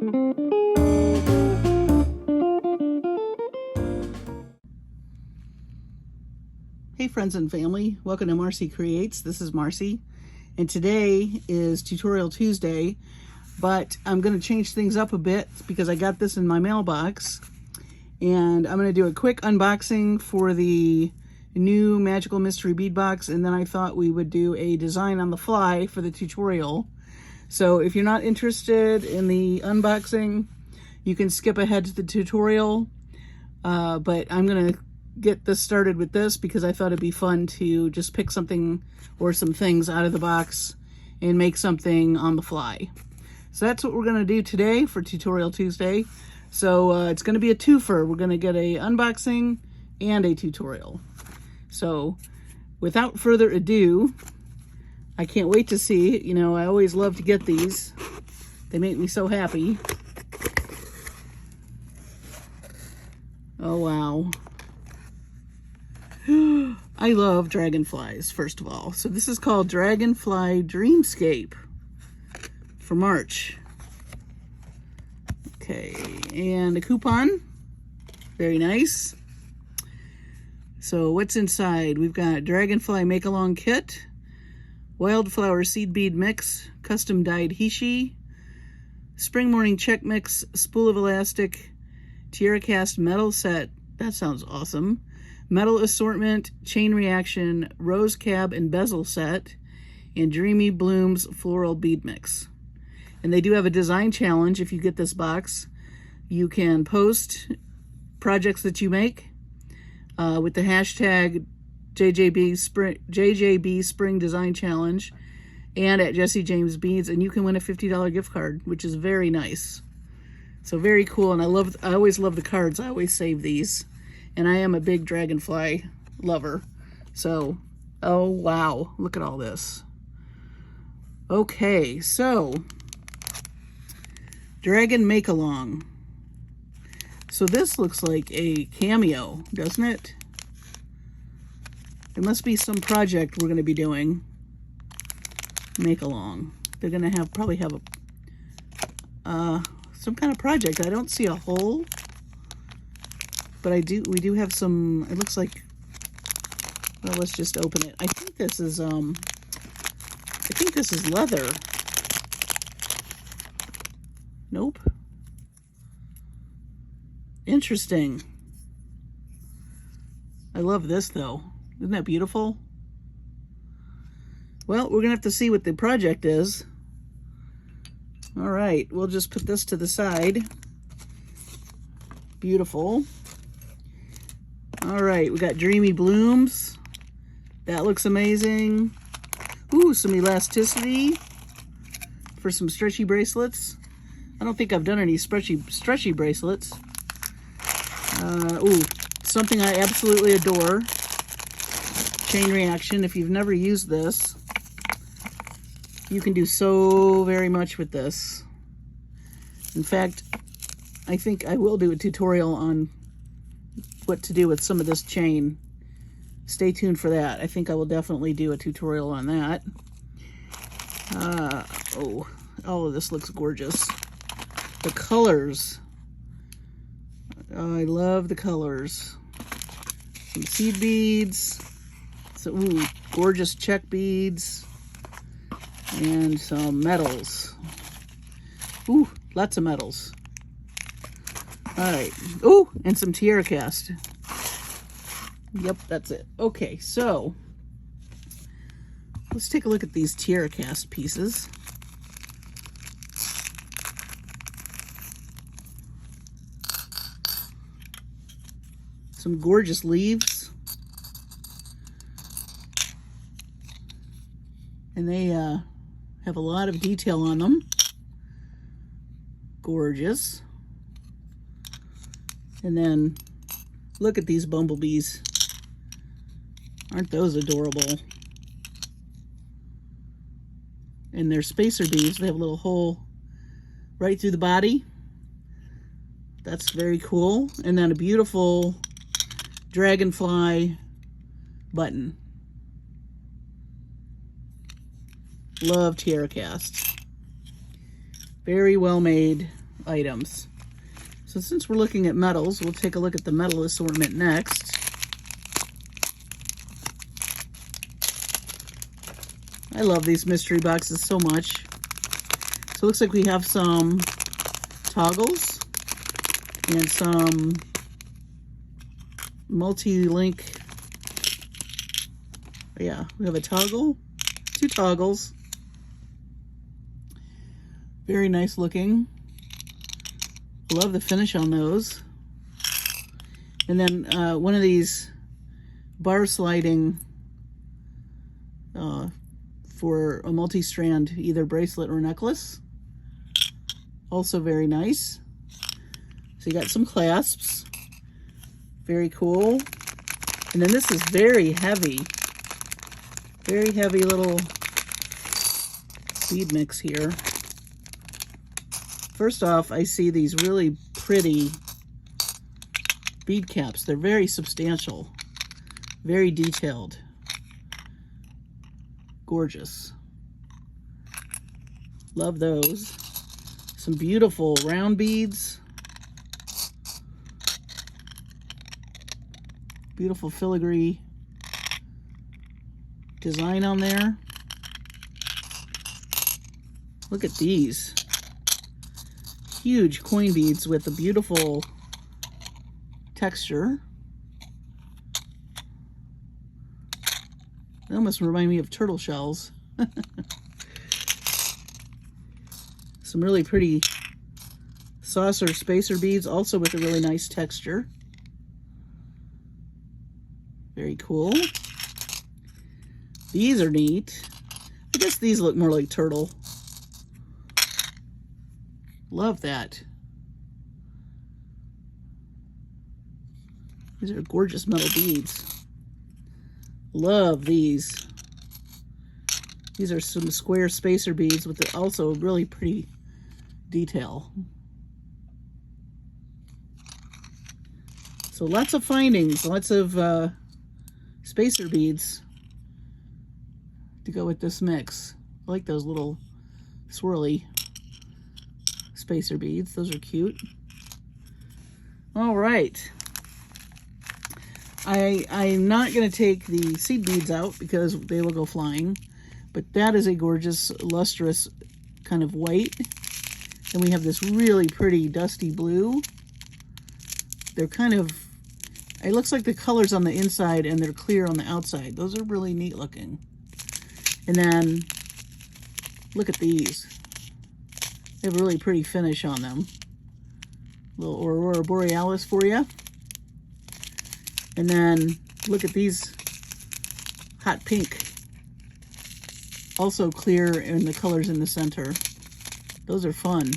Hey friends and family, welcome to Marcie Creates. This is Marcie, and today is Tutorial Tuesday, but I'm going to change things up a bit because I got this in my mailbox, and I'm going to do a quick unboxing for the new Magical Mystery Bead Box, and then I thought we would do a design on the fly for the tutorial. So if you're not interested in the unboxing, you can skip ahead to the tutorial, but I'm going to get this started with this because I thought it'd be fun to just pick something or some things out of the box and make something on the fly. So that's what we're going to do today for Tutorial Tuesday. So it's going to be a twofer. We're going to get a unboxing and a tutorial. So without further ado, I can't wait to see. You know, I always love to get these. They make me so happy. Oh wow. I love dragonflies, first of all. So this is called Dragonfly Dreamscape for March. Okay, and a coupon. Very nice. So what's inside? We've got Dragonfly Make-Along Kit, Wildflower Seed Bead Mix, Custom Dyed Heishi, Spring Morning Check Mix, Spool of Elastic, Tiara Cast Metal Set. That sounds awesome. Metal Assortment, Chain Reaction, Rose Cab and Bezel Set, and Dreamy Blooms Floral Bead Mix. And they do have a design challenge. If you get this box, you can post projects that you make with the hashtag JJB Spring Design Challenge and at Jesse James Beads, and you can win a $50 gift card, which is very nice. So very cool, and I always love the cards. I always save these. And I am a big dragonfly lover. So, oh wow, look at all this. Okay, so, Dragon Make-Along. So this looks like a cameo, doesn't it? It must be some project we're going to be doing. Make-Along. They're going to probably have a some kind of project. I don't see a hole. But we do have some, it looks like, well, let's just open it. I think this is leather. Nope. Interesting. I love this though. Isn't that beautiful? Well, we're gonna have to see what the project is. All right, we'll just put this to the side. Beautiful. All right, we got Dreamy Blooms. That looks amazing. Ooh, some elasticity for some stretchy bracelets. I don't think I've done any stretchy bracelets. Ooh, something I absolutely adore. Chain Reaction. If you've never used this, you can do so very much with this. In fact, I think I will do a tutorial on what to do with some of this chain. Stay tuned for that. I think I will definitely do a tutorial on that. Oh, all of this looks gorgeous. The colors. Oh, I love the colors. Some seed beads. So, ooh, gorgeous check beads. And some metals. Ooh, lots of metals. All right. Oh, and some Tiara Cast. Yep, that's it. Okay, so let's take a look at these Tiara Cast pieces. Some gorgeous leaves. And they have a lot of detail on them. Gorgeous. And then look at these bumblebees. Aren't those adorable? And they're spacer beads. They have a little hole right through the body. That's very cool. And then a beautiful dragonfly button. Love Tiara Cast. Very well made. items. So since we're looking at metals, we'll take a look at the metal assortment next. I love these mystery boxes so much. So it looks like we have some toggles and some multi-link. Yeah, we have a toggle, 2 toggles. Very nice looking. Love the finish on those. And then one of these bar sliding for a multi-strand, either bracelet or necklace. Also very nice. So you got some clasps. Very cool. And then this is very heavy. Very heavy little bead mix here. First off, I see these really pretty bead caps. They're very substantial, very detailed, gorgeous. Love those. Some beautiful round beads. Beautiful filigree design on there. Look at these. Huge coin beads with a beautiful texture. They almost remind me of turtle shells. Some really pretty saucer spacer beads, also with a really nice texture. Very cool. These are neat. I guess these look more like turtle. Love that. These are gorgeous metal beads. Love these. These are some square spacer beads with also really pretty detail. So lots of findings, lots of spacer beads to go with this mix. I like those little swirly spacer beads. Those are cute. All right. I'm not going to take the seed beads out because they will go flying, but that is a gorgeous, lustrous kind of white. And we have this really pretty dusty blue. They're kind of, it looks like the colors on the inside and they're clear on the outside. Those are really neat looking. And then look at these. They have a really pretty finish on them. A little Aurora Borealis for you. And then look at these hot pink. Also clear in the colors in the center. Those are fun.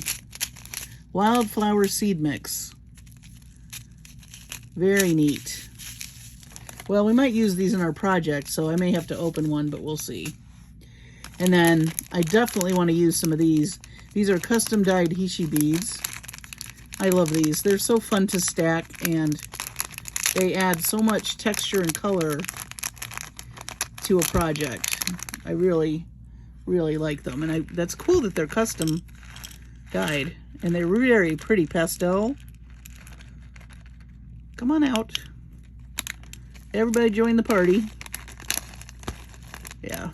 Wildflower seed mix. Very neat. Well, we might use these in our project, so I may have to open one, but we'll see. And then I definitely want to use some of these. These are custom dyed Heishi beads. I love these. They're so fun to stack, and they add so much texture and color to a project. I really, really like them. And that's cool that they're custom dyed. And they're very pretty pastel. Come on out. Everybody join the party. Yeah.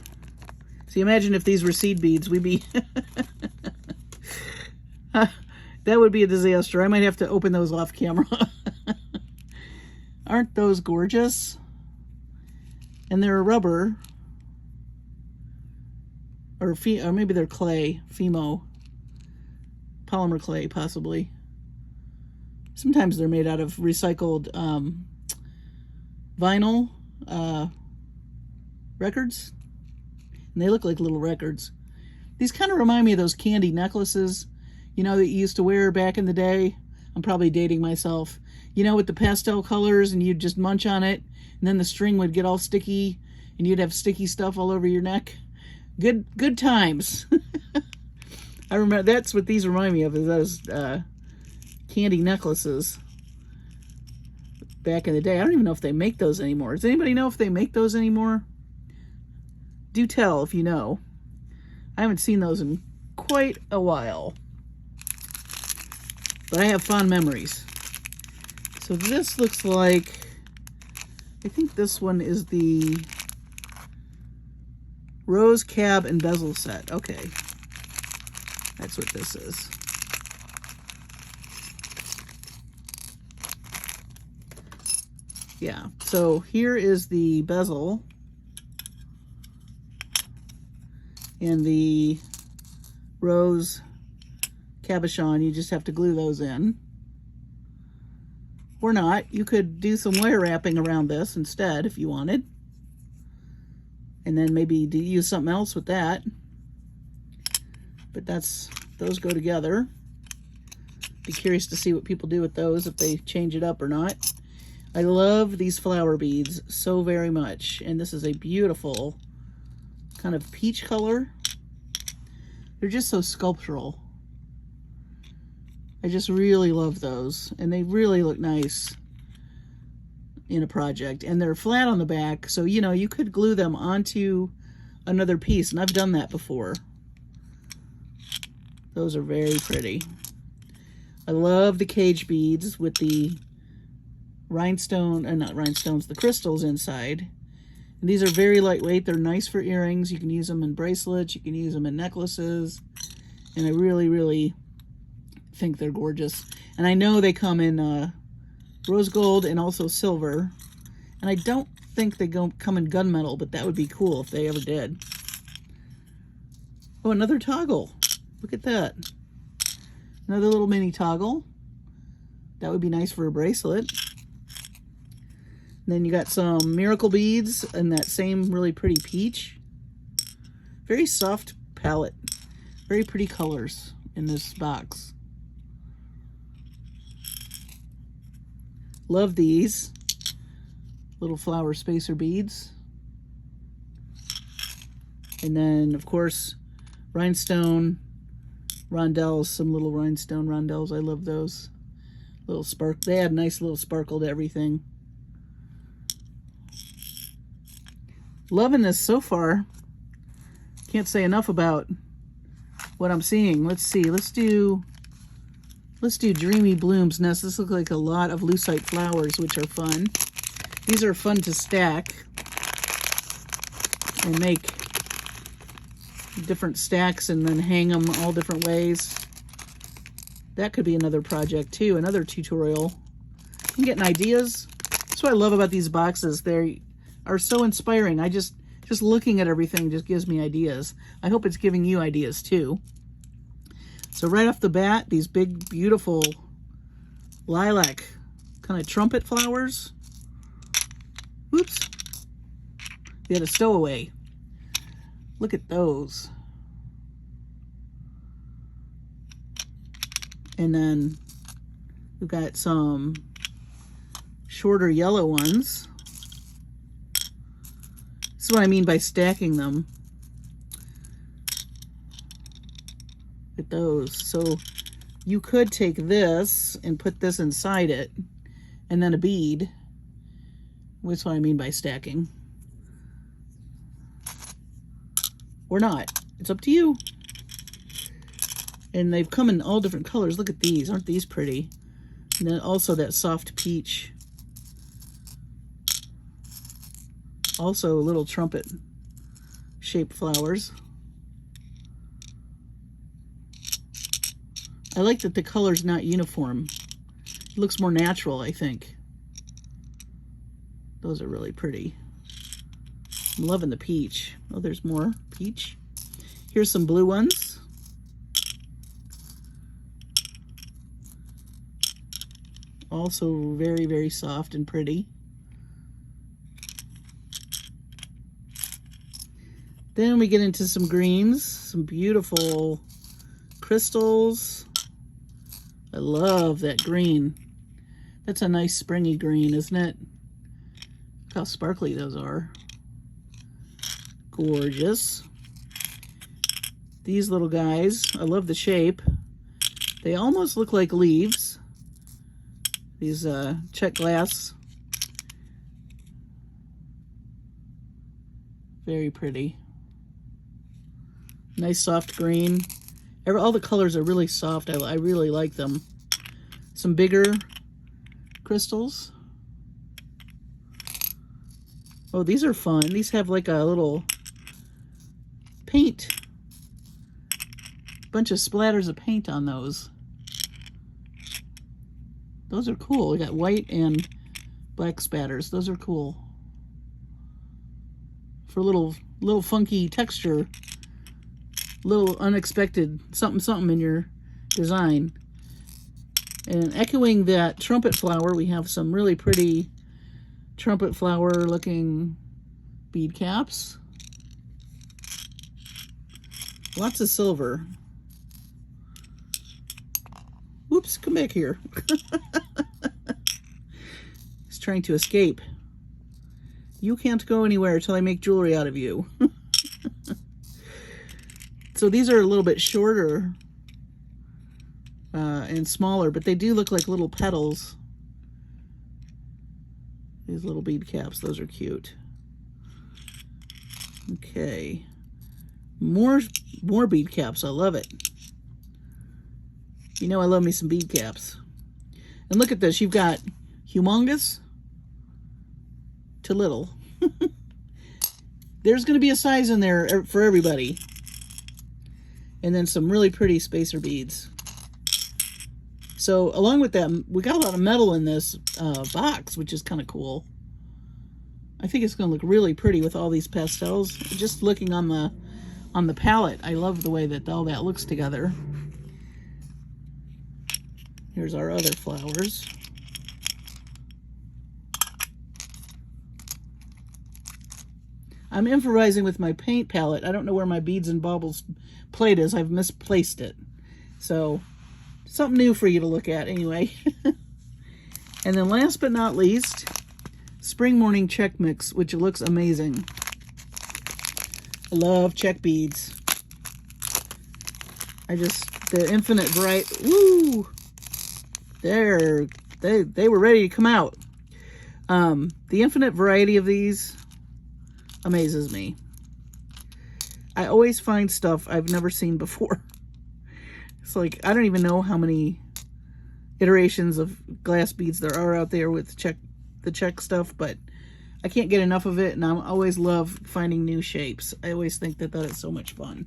See, imagine if these were seed beads. We'd be... that would be a disaster. I might have to open those off camera. Aren't those gorgeous? And they're rubber. Or maybe they're clay. Fimo. Polymer clay, possibly. Sometimes they're made out of recycled vinyl records. And they look like little records. These kind of remind me of those candy necklaces, you know, that you used to wear back in the day. I'm probably dating myself. You know, with the pastel colors, and you'd just munch on it, and then the string would get all sticky, and you'd have sticky stuff all over your neck. Good times. I remember, that's what these remind me of, is those candy necklaces back in the day. I don't even know if they make those anymore. Does anybody know if they make those anymore? Do tell if you know. I haven't seen those in quite a while. but I have fond memories. So this looks like, I think this one is the Rose Cab and Bezel set. Okay, that's what this is. Yeah, so here is the bezel and the rose cabochon. You just have to glue those in. Or not. You could do some wire wrapping around this instead if you wanted. And then maybe use something else with that. But those go together. Be curious to see what people do with those, if they change it up or not. I love these flower beads so very much. And this is a beautiful kind of peach color. They're just so sculptural. I just really love those, and they really look nice in a project. And they're flat on the back, so you know, you could glue them onto another piece, and I've done that before. Those are very pretty. I love the cage beads with the rhinestone, not rhinestones, the crystals inside. And these are very lightweight. They're nice for earrings. You can use them in bracelets, you can use them in necklaces, and I really, really think they're gorgeous. And I know they come in rose gold and also silver, and I don't think they come in gunmetal, but that would be cool if they ever did. Oh, another toggle. Look at that. Another little mini toggle. That would be nice for a bracelet. And then you got some miracle beads in that same really pretty peach. Very soft palette. Very pretty colors in this box. Love these little flower spacer beads. And then, of course, rhinestone rondelles, some little rhinestone rondelles. I love those. Little spark. They add nice little sparkle to everything. Loving this so far. Can't say enough about what I'm seeing. Let's see. Let's do Dreamy Blooms Nest. This looks like a lot of lucite flowers, which are fun. These are fun to stack and make different stacks and then hang them all different ways. That could be another project too, another tutorial. I'm getting ideas. That's what I love about these boxes. They are so inspiring. Just looking at everything just gives me ideas. I hope it's giving you ideas too. So right off the bat, these big, beautiful lilac kind of trumpet flowers. Oops. They had a stowaway. Look at those. And then we've got some shorter yellow ones. This is what I mean by stacking them. At those. So you could take this and put this inside it, and then a bead. That's what I mean by stacking. Or not. It's up to you. And they've come in all different colors. Look at these. Aren't these pretty? And then also that soft peach. Also little trumpet shaped flowers. I like that the color's not uniform. It looks more natural, I think. Those are really pretty. I'm loving the peach. Oh, there's more peach. Here's some blue ones. Also very, very soft and pretty. Then we get into some greens, some beautiful crystals. I love that green. That's a nice springy green, isn't it? Look how sparkly those are. Gorgeous. These little guys, I love the shape. They almost look like leaves. These check glass. Very pretty. Nice soft green. All the colors are really soft. I really like them. some bigger crystals. Oh, these are fun. These have like a little paint, bunch of splatters of paint on those. Those are cool. We got white and black spatters. Those are cool. For little funky texture, little unexpected something in your design. And echoing that trumpet flower, we have some really pretty trumpet flower looking bead caps. Lots of silver. Whoops, come back here. He's trying to escape. You can't go anywhere till I make jewelry out of you. So these are a little bit shorter and smaller, but they do look like little petals. These little bead caps, those are cute. Okay. More bead caps, I love it. You know I love me some bead caps. And look at this, you've got humongous to little. There's going to be a size in there for everybody. And then some really pretty spacer beads. So along with that, we got a lot of metal in this box, which is kind of cool. I think it's going to look really pretty with all these pastels. Just looking on the palette, I love the way that all that looks together. Here's our other flowers. I'm improvising with my paint palette. I don't know where my beads and baubles plate is. I've misplaced it. So, something new for you to look at anyway. And then last but not least, Spring Morning Check Mix, which looks amazing. I love check beads. The infinite variety, woo! They were ready to come out. The infinite variety of these amazes me. I always find stuff I've never seen before. It's like, I don't even know how many iterations of glass beads there are out there with the check stuff, but I can't get enough of it, and I always love finding new shapes. I always think that is so much fun.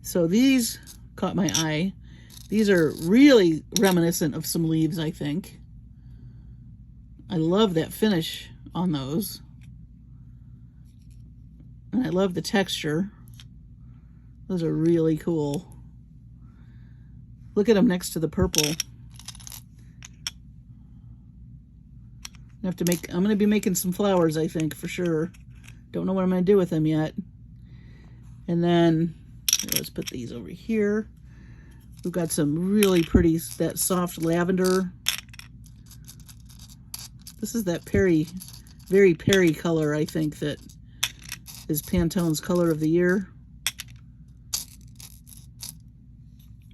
So these caught my eye. These are really reminiscent of some leaves, I think. I love that finish on those. And I love the texture. Those are really cool. Look at them next to the purple. I'm going to be making some flowers, I think, for sure. Don't know what I'm going to do with them yet. And then, let's put these over here. We've got some really pretty, that soft lavender. This is that very Perry color, I think, that is Pantone's color of the year.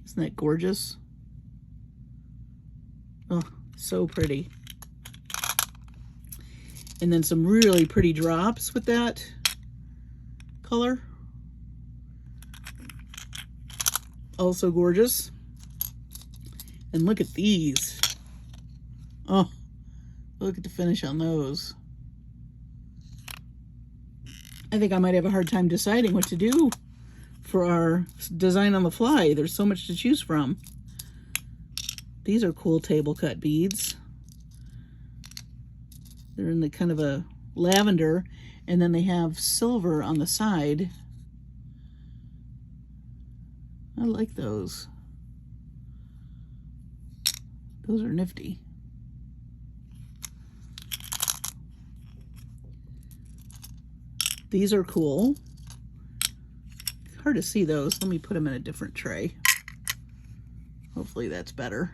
Isn't that gorgeous? Oh, so pretty. And then some really pretty drops with that color. Also gorgeous. And look at these. Oh, look at the finish on those. I think I might have a hard time deciding what to do for our design on the fly. There's so much to choose from. These are cool table cut beads. They're in the kind of a lavender, and then they have silver on the side. I like those. Those are nifty. These are cool. Hard to see those. Let me put them in a different tray. Hopefully that's better.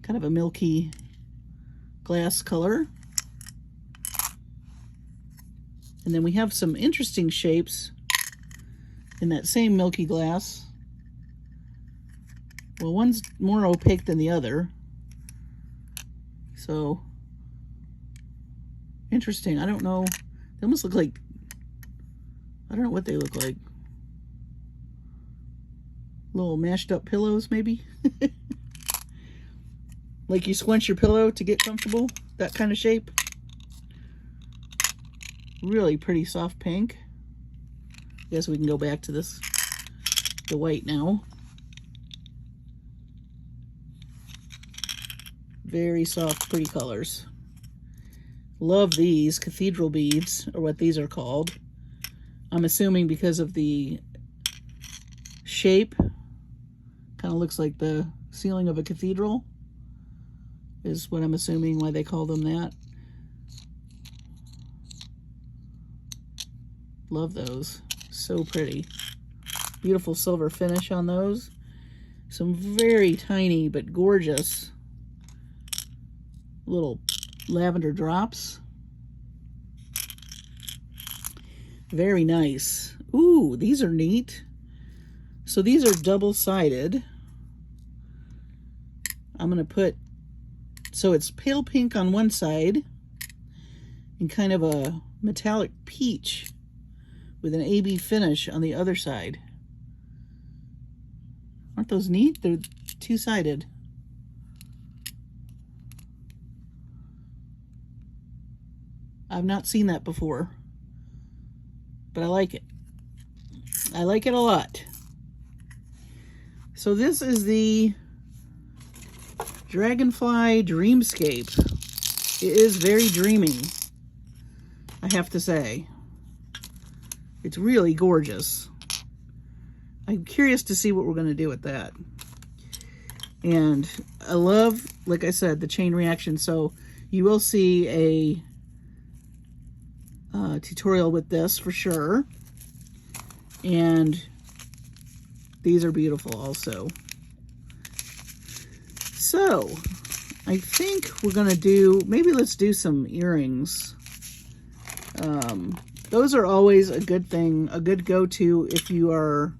Kind of a milky glass color. And then we have some interesting shapes in that same milky glass. Well, one's more opaque than the other. So, interesting. I don't know. They almost look like, I don't know what they look like. Little mashed up pillows, maybe. Like you squinch your pillow to get comfortable, that kind of shape. Really pretty soft pink. I guess we can go back to this, the white now. Very soft, pretty colors. Love these cathedral beads, or what these are called. I'm assuming because of the shape, kind of looks like the ceiling of a cathedral, is what I'm assuming why they call them that. Love those. So pretty. Beautiful silver finish on those. Some very tiny but gorgeous little lavender drops. Very nice. Ooh, these are neat. So these are double-sided. I'm going to put, so it's pale pink on one side and kind of a metallic peach with an AB finish on the other side. Aren't those neat? They're two-sided. I've not seen that before, but I like it. I like it a lot. So this is the Dragonfly Dreamscape. It is very dreamy, I have to say. It's really gorgeous. I'm curious to see what we're going to do with that. And I love, like I said, the chain reaction. So you will see a tutorial with this for sure. And these are beautiful also. So I think we're going to do, maybe let's do some earrings. Those are always a good thing, a good go-to if you are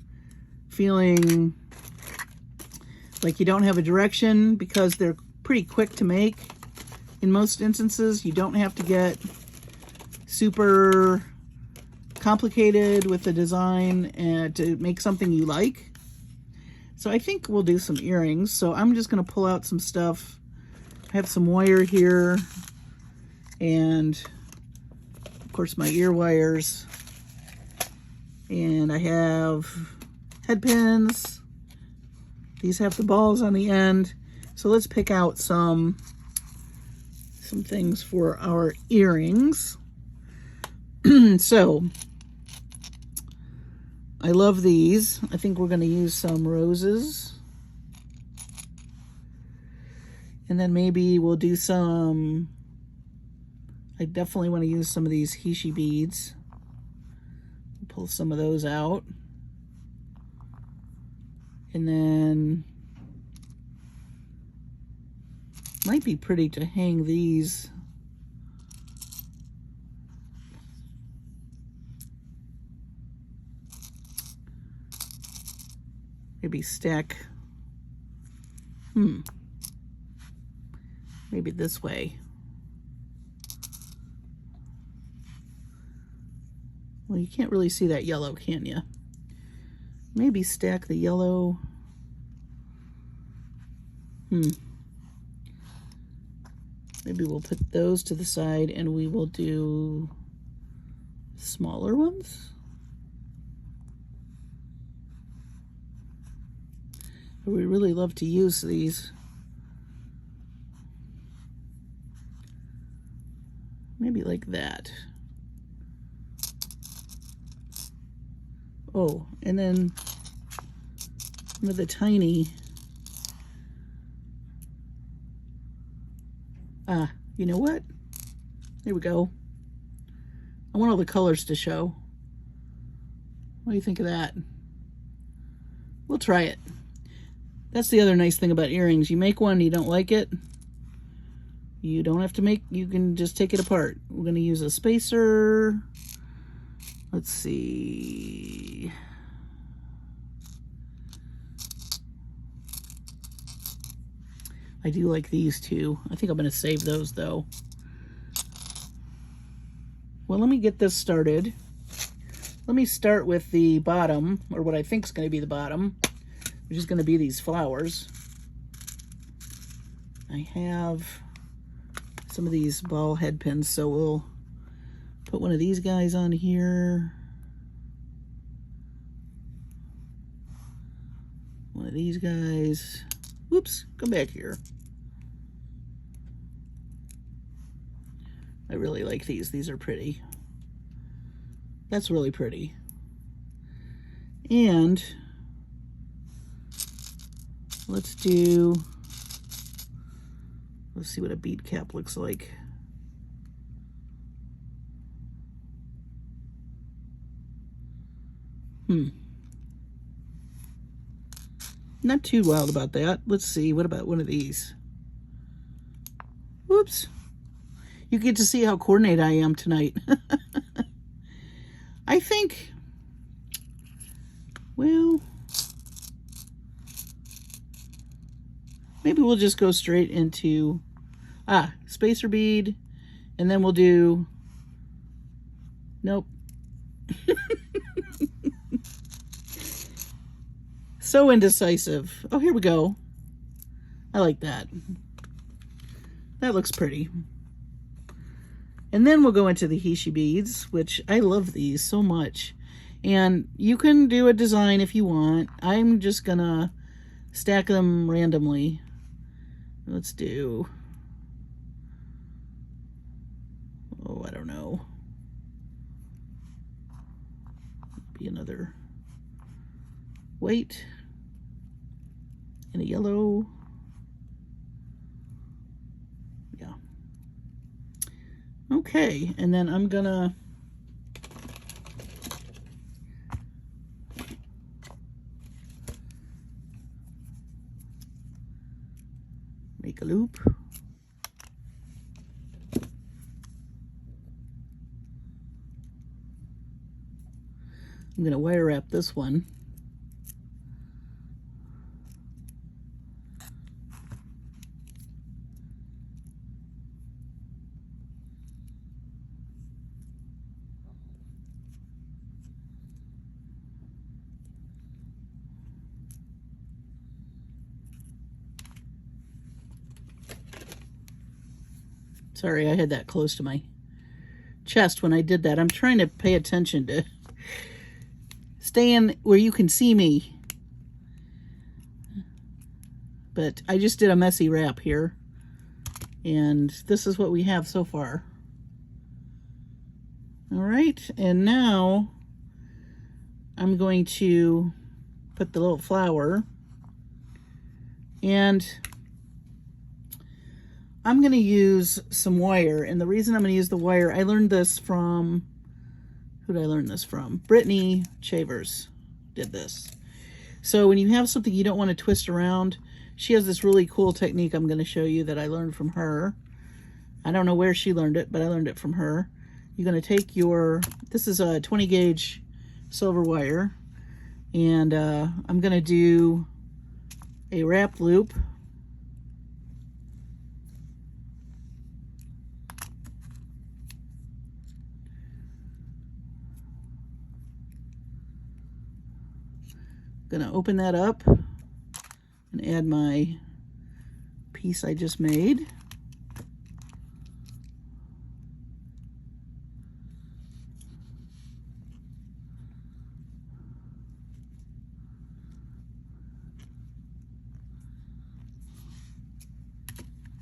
feeling like you don't have a direction, because they're pretty quick to make. In most instances, you don't have to get super complicated with the design and to make something you like. So I think we'll do some earrings. So I'm just going to pull out some stuff. I have some wire here, and of course my ear wires, and I have head pins. These have the balls on the end. So let's pick out some things for our earrings. So I love these. I think we're going to use some roses. And then maybe we'll do some, I definitely want to use some of these Heishi beads. Pull some of those out. And then might be pretty to hang these. Maybe stack. Maybe this way. Well, you can't really see that yellow, can you? Maybe stack the yellow. Maybe we'll put those to the side and we will do smaller ones. I would really love to use these. Maybe like that. Oh, and then with a tiny, you know what? There we go. I want all the colors to show. What do you think of that? We'll try it. That's the other nice thing about earrings. You make one, you don't like it, you don't have to make, you can just take it apart. We're going to use a spacer. Let's see. I do like these too. I think I'm going to save those though. Well, let me get this started. Let me start with the bottom, or what I think is going to be the bottom. I'm which is going to be these flowers. I have some of these ball head pins, so we'll put one of these guys on here. One of these guys. Whoops, come back here. I really like these. These are pretty. That's really pretty. And let's see what a bead cap looks like. Not too wild about that. Let's see, what about one of these? Whoops. You get to see how coordinated I am tonight. I think, well, maybe we'll just go straight into, spacer bead, and then we'll do, nope. So indecisive. Oh, here we go. I like that. That looks pretty. And then we'll go into the Heishi beads, which I love these so much. And you can do a design if you want. I'm just gonna stack them randomly. Let's do, oh, I don't know. Be another white and a yellow. Yeah. Okay, and then I'm gonna make a loop. I'm gonna wire wrap this one. Sorry, I had that close to my chest when I did that. I'm trying to pay attention to stay in where you can see me. But I just did a messy wrap here. And this is what we have so far. All right, and now I'm going to put the little flower, and I'm going to use some wire. And the reason I'm going to use the wire, I learned this from, who did I learn this from? Brittany Chavers did this. So when you have something you don't want to twist around, she has this really cool technique I'm going to show you that I learned from her. I don't know where she learned it, but I learned it from her. You're going to take your, this is a 20 gauge silver wire, and I'm going to do a wrap loop. Gonna open that up and add my piece I just made.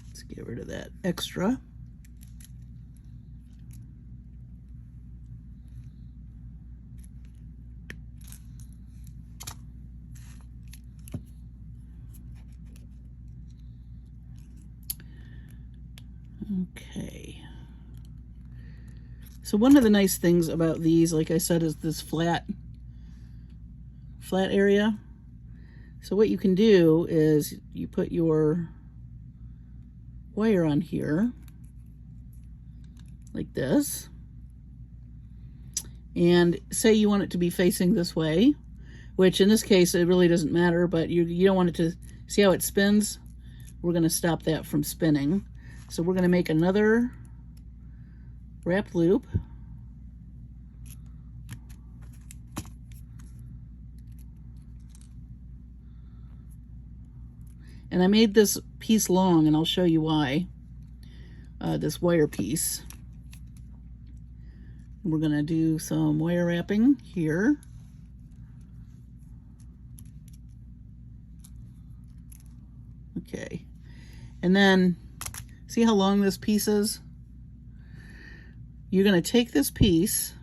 Let's get rid of that extra. Okay, so one of the nice things about these, like I said, is this flat area. So what you can do is you put your wire on here like this, and say you want it to be facing this way, which in this case it really doesn't matter, but you don't want it to, see how it spins? We're going to stop that from spinning. So we're going to make another wrap loop. And I made this piece long, and I'll show you why. This wire piece. We're going to do some wire wrapping here. Okay. And then, see how long this piece is? You're going to take this piece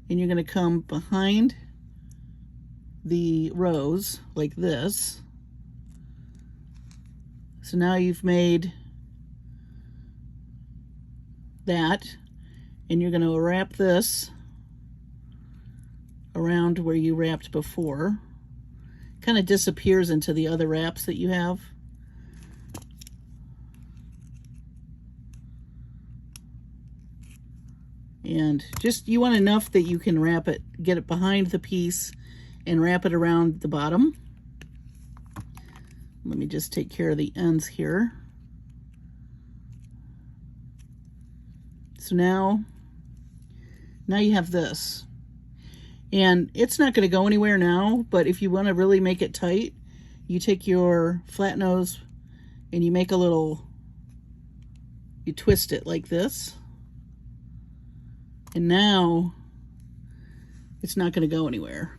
and you're going to come behind the rows like this. So now you've made that, and you're going to wrap this around where you wrapped before. Kind of disappears into the other wraps that you have. And just, you want enough that you can wrap it, get it behind the piece and wrap it around the bottom. Let me just take care of the ends here. So now you have this. And it's not going to go anywhere now, but if you want to really make it tight, you take your flat nose and you make a little, you twist it like this. And now it's not going to go anywhere.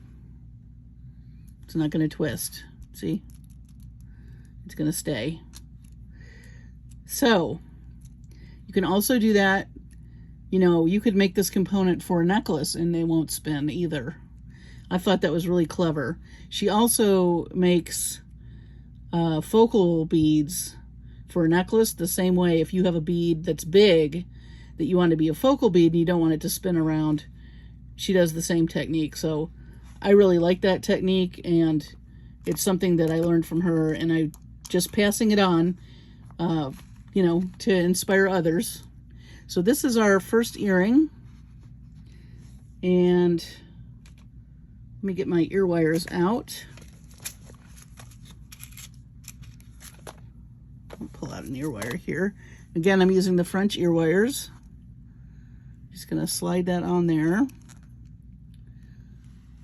It's not going to twist. See? It's going to stay. So you can also do that. You know, you could make this component for a necklace and they won't spin either. I thought that was really clever. She also makes focal beads for a necklace the same way. If you have a bead that's big that you want to be a focal bead and you don't want it to spin around, she does the same technique. So I really like that technique, and it's something that I learned from her, and I just passing it on, you know, to inspire others. So this is our first earring, and let me get my ear wires out. I'll pull out an ear wire here. Again, I'm using the French ear wires. Just gonna slide that on there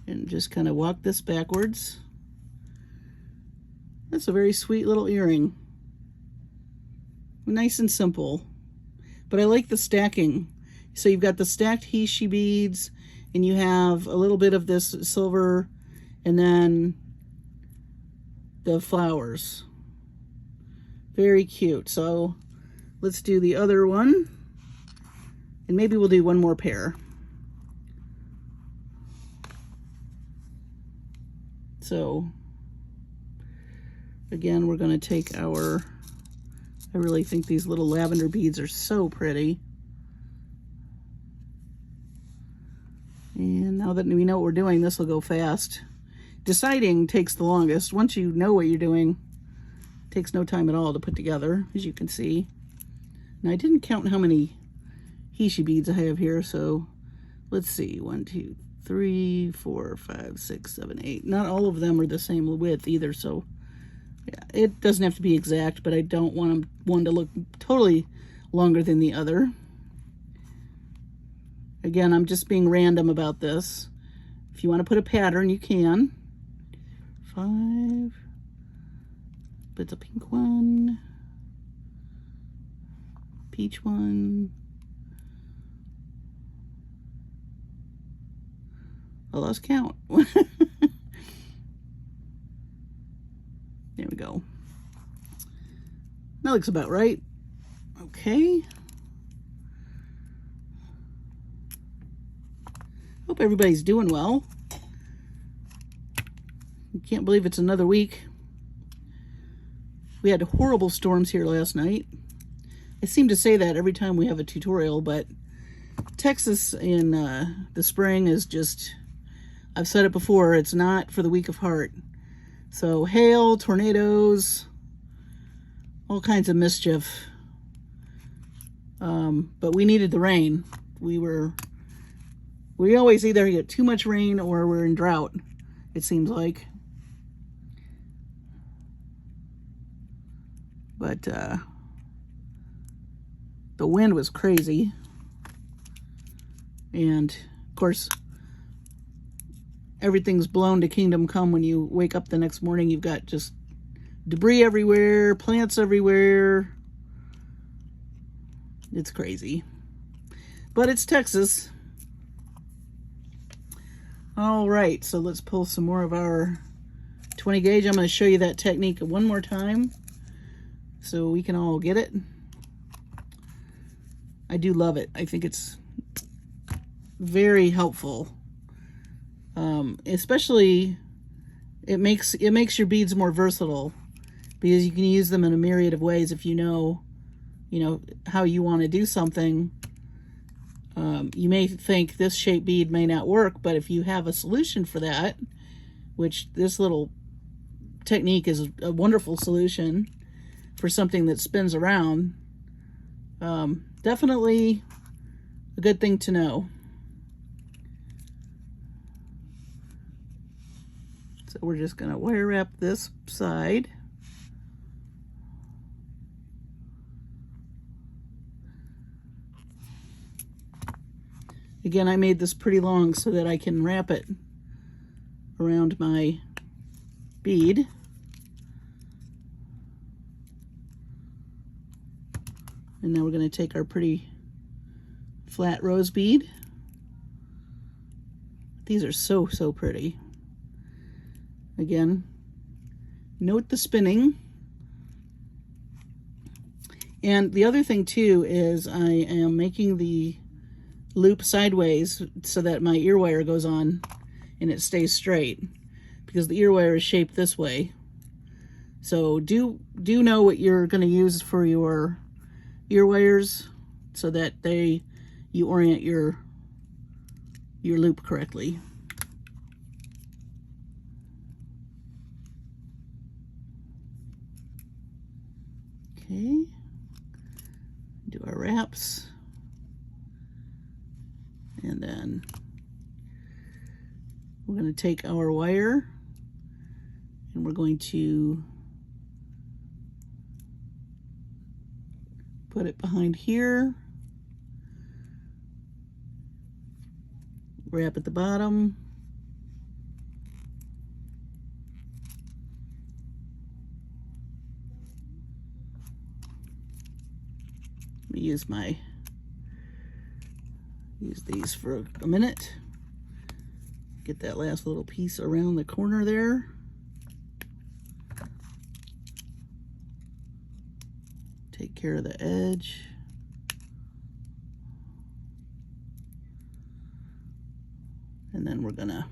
and just kind of walk this backwards. That's a very sweet little earring. Nice and simple. But I like the stacking. So you've got the stacked Heishi beads, and you have a little bit of this silver, and then the flowers. Very cute. So let's do the other one, and maybe we'll do one more pair. So again, we're going to take our, I really think these little lavender beads are so pretty. And now that we know what we're doing, this will go fast. Deciding takes the longest. Once you know what you're doing, it takes no time at all to put together, as you can see. Now I didn't count how many Heishi beads I have here, so let's see. 1, 2, 3, 4, 5, 6, 7, 8. Not all of them are the same width either, so yeah, it doesn't have to be exact, but I don't want one to look totally longer than the other. Again, I'm just being random about this. If you want to put a pattern, you can. 5. But the pink one. Peach one. I lost count. There we go. That looks about right. Okay. Hope everybody's doing well. I can't believe it's another week. We had horrible storms here last night. I seem to say that every time we have a tutorial, but Texas in the spring is just, I've said it before, it's not for the weak of heart. So hail, tornadoes, all kinds of mischief. But we needed the rain. We always either get too much rain or we're in drought, it seems like. But the wind was crazy. And of course, everything's blown to kingdom come. When you wake up the next morning, you've got just debris everywhere, plants everywhere. It's crazy. But it's Texas. All right, so let's pull some more of our 20 gauge. I'm going to show you that technique one more time so we can all get it. I do love it. I think it's very helpful. Especially it makes your beads more versatile because you can use them in a myriad of ways if you know how you want to do something. You may think this shape bead may not work, but if you have a solution for that, which this little technique is a wonderful solution for something that spins around, definitely a good thing to know. So we're just going to wire wrap this side. Again, I made this pretty long so that I can wrap it around my bead. And now we're going to take our pretty flat rose bead. These are so, so pretty. Again, note the spinning. And the other thing too is I am making the loop sideways so that my ear wire goes on and it stays straight, because the ear wire is shaped this way. So do know what you're going to use for your ear wires so that you orient your loop correctly. Okay, do our wraps. And then we're going to take our wire and we're going to put it behind here, wrap at the bottom, let me use these for a minute. Get that last little piece around the corner there. Take care of the edge. And then we're gonna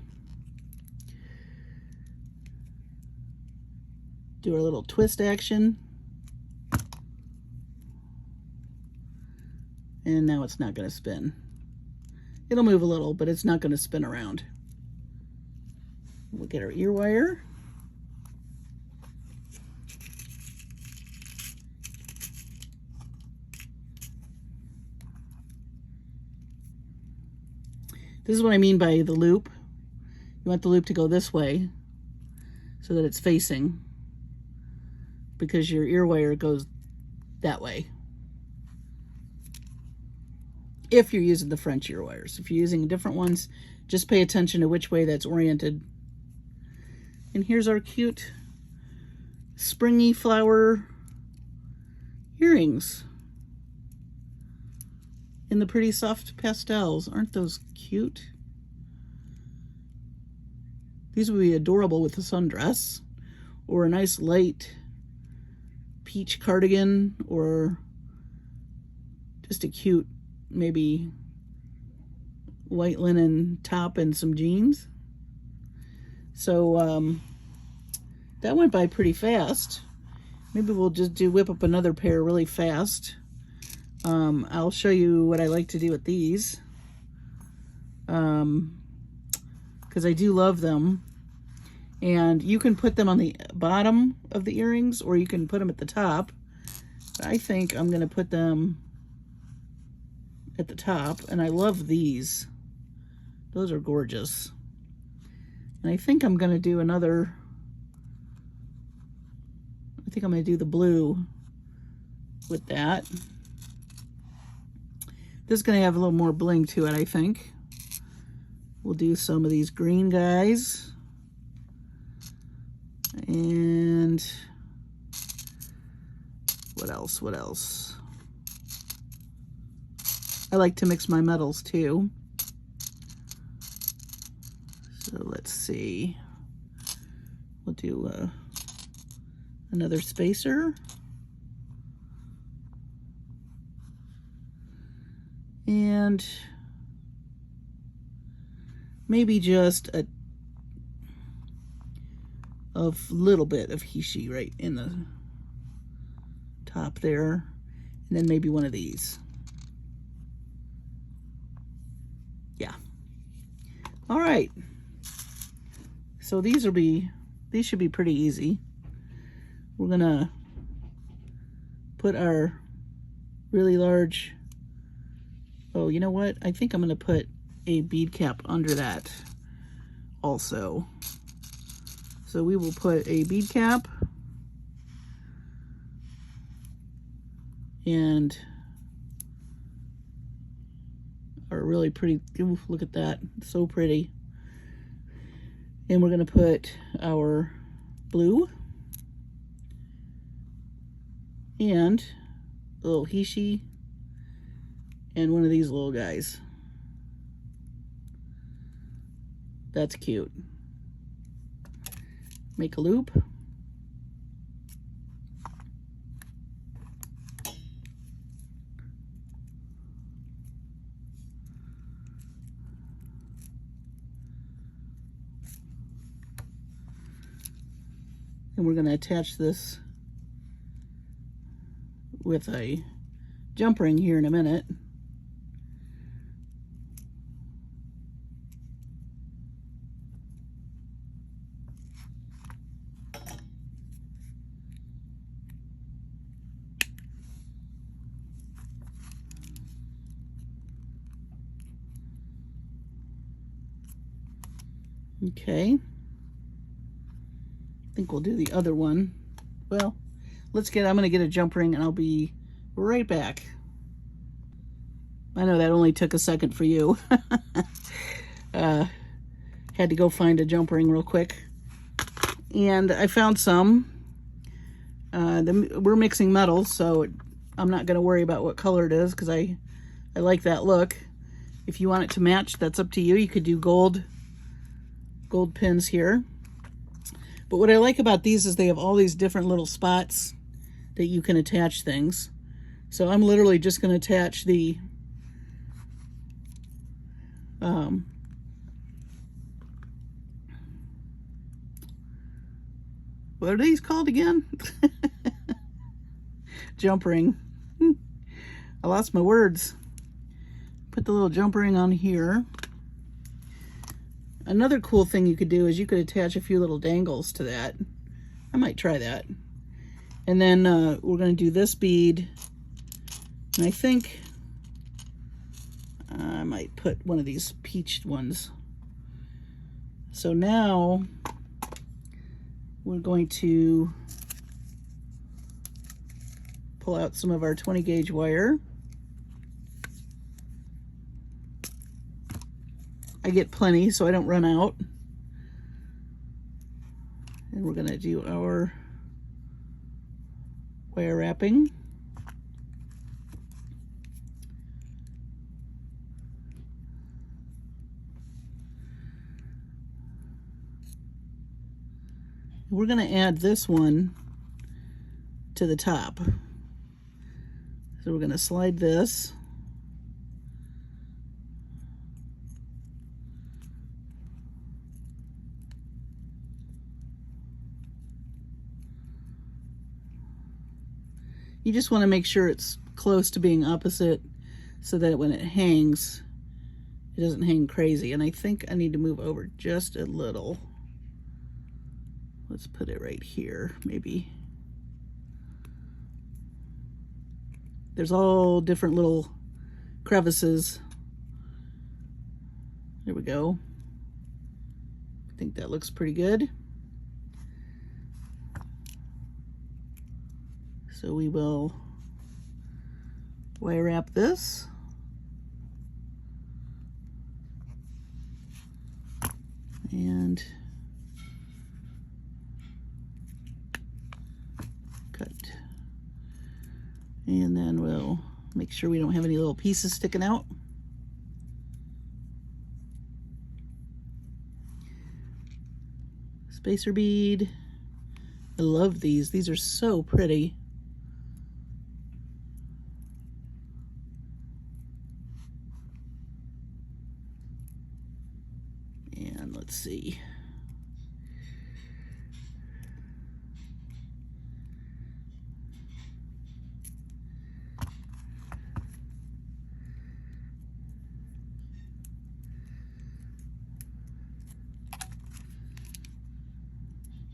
do our little twist action. And now it's not gonna spin. It'll move a little, but it's not going to spin around. We'll get our ear wire. This is what I mean by the loop. You want the loop to go this way so that it's facing, because your ear wire goes that way. If you're using the French ear wires. If you're using different ones, just pay attention to which way that's oriented. And here's our cute springy flower earrings in the pretty soft pastels. Aren't those cute? These would be adorable with a sundress or a nice light peach cardigan, or just a cute maybe white linen top and some jeans. So that went by pretty fast. Maybe we'll just whip up another pair really fast. I'll show you what I like to do with these, because I do love them. And you can put them on the bottom of the earrings, or you can put them at the top. I think I'm going to put them at the top, and I love these. Those are gorgeous. And I think I'm going to do another, I think I'm going to do the blue with that. This is going to have a little more bling to it, I think. We'll do some of these green guys. And What else? What else? I like to mix my metals too. So let's see. We'll do another spacer. And maybe just a little bit of Heishi right in the top there. And then maybe one of these. Yeah. All right. So these should be pretty easy. We're gonna put our really large, oh, you know what? I think I'm gonna put a bead cap under that also. So we will put a bead cap and our really pretty, ooh, look at that, so pretty. And we're gonna put our blue and a little Heishi and one of these little guys. That's cute. Make a loop. And we're going to attach this with a jump ring here in a minute. Okay. I think we'll do the other one. Well, I'm gonna get a jump ring and I'll be right back. I know that only took a second for you. Had to go find a jump ring real quick. And I found some. We're mixing metals, so I'm not gonna worry about what color it is because I like that look. If you want it to match, that's up to you. You could do gold pins here. But what I like about these is they have all these different little spots that you can attach things. So I'm literally just going to attach the what are these called again? Jump ring. I lost my words. Put the little jump ring on here. Another cool thing you could do is you could attach a few little dangles to that. I might try that. And then we're going to do this bead. And I think I might put one of these peached ones. So now we're going to pull out some of our 20 gauge wire. I get plenty so I don't run out. And we're going to do our wire wrapping. We're going to add this one to the top. So we're going to slide this. You just want to make sure it's close to being opposite so that when it hangs, it doesn't hang crazy. And I think I need to move over just a little. Let's put it right here, maybe. There's all different little crevices. There we go. I think that looks pretty good. So we will wire wrap this. And cut Make sure we don't have any little pieces sticking out. Spacer bead. I love these. These are so pretty. And let's see.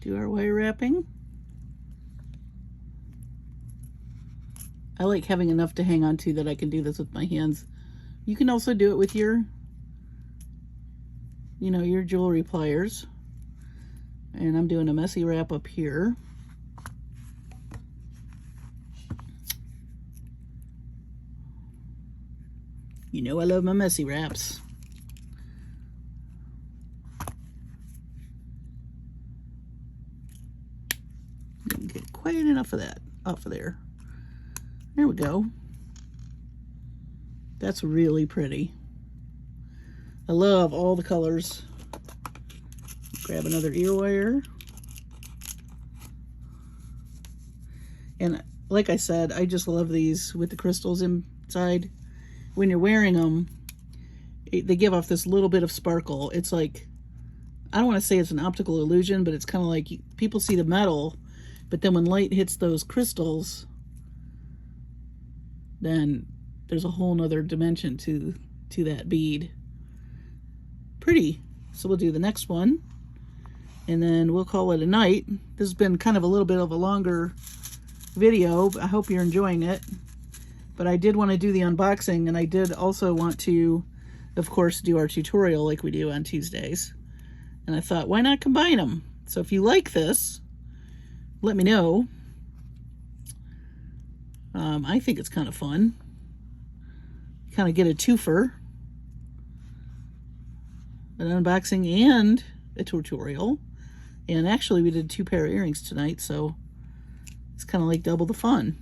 Do our wire wrapping. I like having enough to hang on to that I can do this with my hands. You can also do it with your, you know, your jewelry pliers. And I'm doing a messy wrap up here. You know I love my messy wraps. Didn't get quite enough of that off of there. There we go. That's really pretty. I love all the colors. Grab another ear wire. And like I said, I just love these with the crystals inside. When you're wearing them, they give off this little bit of sparkle. It's like, I don't want to say it's an optical illusion, but it's kind of like people see the metal, but then when light hits those crystals, then there's a whole nother dimension to that bead. Pretty. So we'll do the next one, and then we'll call it a night. This has been kind of a little bit of a longer video. I hope you're enjoying it. But I did want to do the unboxing, and I did also want to, of course, do our tutorial like we do on Tuesdays. And I thought, why not combine them? So if you like this, let me know. I think it's kind of fun. Kind of get a twofer. An unboxing and a tutorial. And actually we did 2 pair of earrings tonight, so it's kind of like double the fun.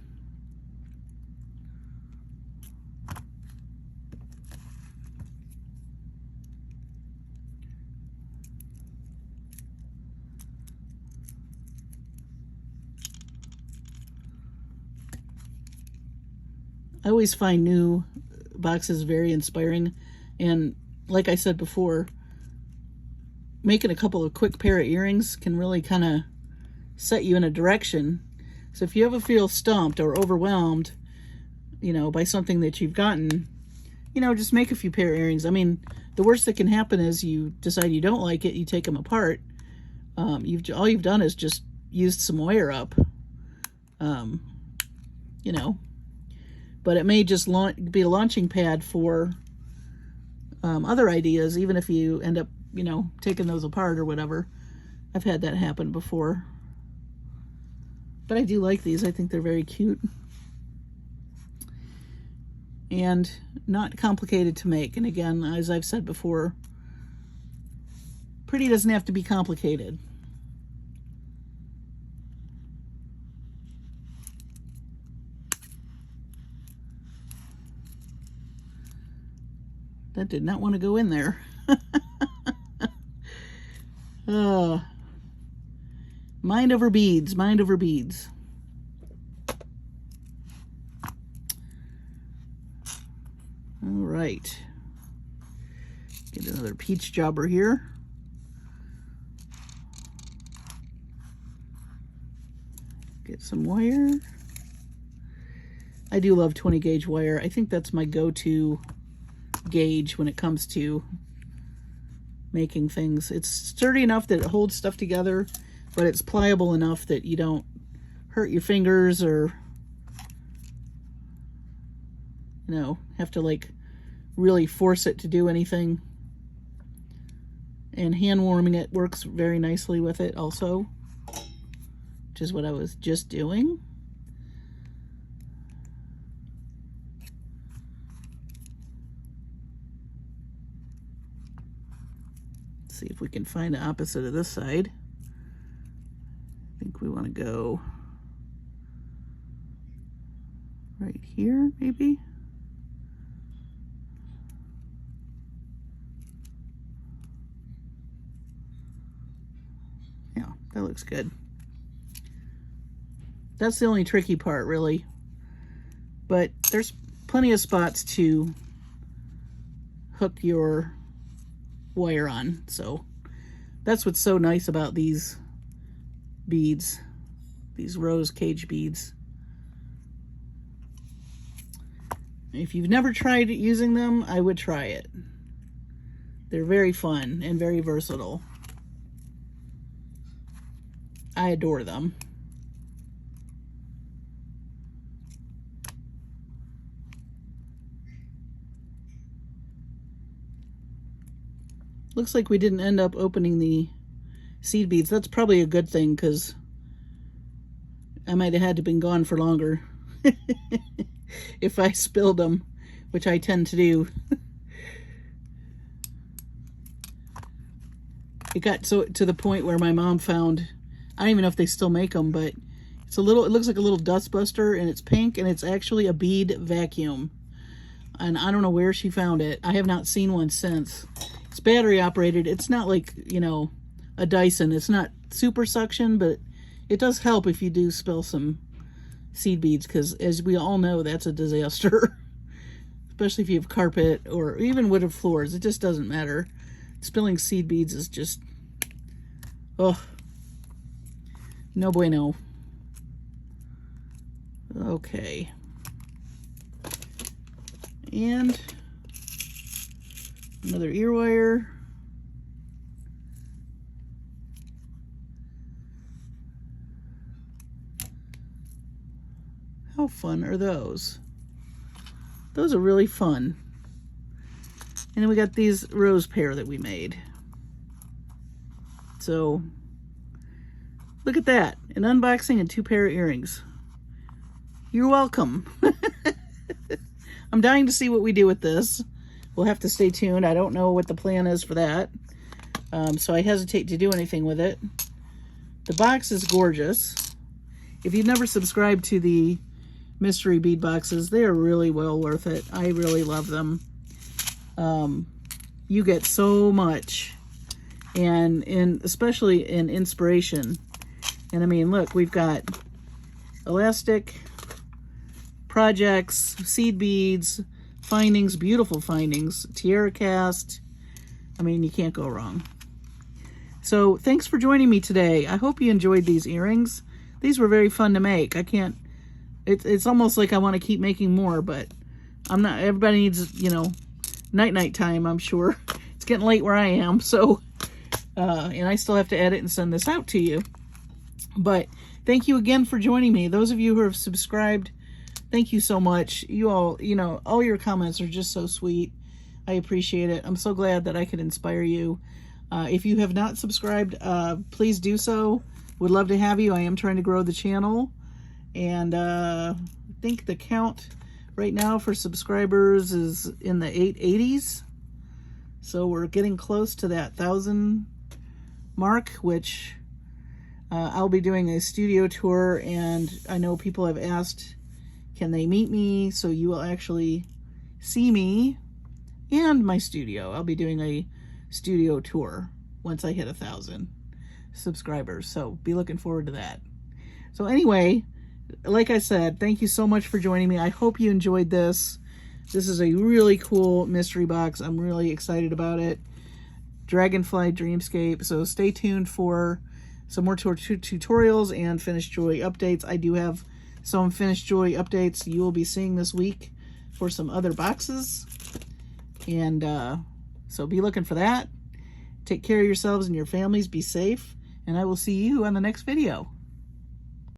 I always find new boxes very inspiring, and like I said before, making a couple of quick pair of earrings can really kind of set you in a direction. So if you ever feel stumped or overwhelmed, you know, by something that you've gotten, you know, just make a few pair of earrings. I mean, the worst that can happen is you decide you don't like it, you take them apart. All you've done is just used some wire up, you know. But it may just be a launching pad for other ideas, even if you end up, you know, taking those apart or whatever. I've had that happen before. But I do like these. I think they're very cute. And not complicated to make. And again, as I've said before, pretty doesn't have to be complicated. That did not want to go in there. Mind over beads, mind over beads. All right. Get another peach jobber here. Get some wire. I do love 20 gauge wire. I think that's my go-to gauge when it comes to making things. It's sturdy enough that it holds stuff together, but it's pliable enough that you don't hurt your fingers or, you know, have to like really force it to do anything. And hand warming it works very nicely with it also, which is what I was just doing. See if we can find the opposite of this side. I think we want to go right here, maybe. That looks good. That's the only tricky part, really. But there's plenty of spots to hook your wire on. So that's what's so nice about these beads, these rose cage beads. If you've never tried using them, I would try it. They're very fun and very versatile. I adore them. Looks like we didn't end up opening the seed beads. That's probably a good thing, because I might have had to have been gone for longer if I spilled them, which I tend to do. It got so to the point where my mom found, I don't even know if they still make them, but it's a little, it looks like a little dust buster, and it's pink, and it's actually a bead vacuum. And I don't know where she found it. I have not seen one since. It's battery operated. It's not like, you know, a Dyson. It's not super suction, but it does help if you do spill some seed beads, because as we all know, that's a disaster. Especially if you have carpet or even wooded floors. It just doesn't matter. Spilling seed beads is just, oh, no bueno. Okay. And another ear wire. How fun are those? Those are really fun. And then we got these rose pair that we made. So look at that, an unboxing and 2 pair of earrings. You're welcome. I'm dying to see what we do with this. We'll have to stay tuned. I don't know what the plan is for that. So I hesitate to do anything with it. The box is gorgeous. If you've never subscribed to the mystery bead boxes, they are really well worth it. I really love them. You get so much, and especially in inspiration. And I mean, look, we've got elastic, projects, seed beads, findings, beautiful findings, tiara cast. I mean, you can't go wrong. So thanks for joining me today. I hope you enjoyed these earrings. These were very fun to make. I can't, it's almost like I want to keep making more, but I'm not, everybody needs, you know, night time, I'm sure. It's getting late where I am, so, and I still have to edit and send this out to you. But thank you again for joining me. Those of you who have subscribed, thank you so much. You all, you know, all your comments are just so sweet. I appreciate it. I'm so glad that I could inspire you. If you have not subscribed, please do so. Would love to have you. I am trying to grow the channel. And I think the count right now for subscribers is in the 880s. So we're getting close to that 1,000 mark, which I'll be doing a studio tour, and I know people have asked, can they meet me? So you will actually see me and my studio. I'll be doing a studio tour once I hit 1,000 subscribers. So be looking forward to that. So anyway, like I said, thank you so much for joining me. I hope you enjoyed this. This is a really cool mystery box. I'm really excited about it. Dragonfly Dreamscape. So stay tuned for some more tutorials and Finished Joy updates. I do have some Finished Joy updates you will be seeing this week for some other boxes. And so be looking for that. Take care of yourselves and your families. Be safe. And I will see you on the next video.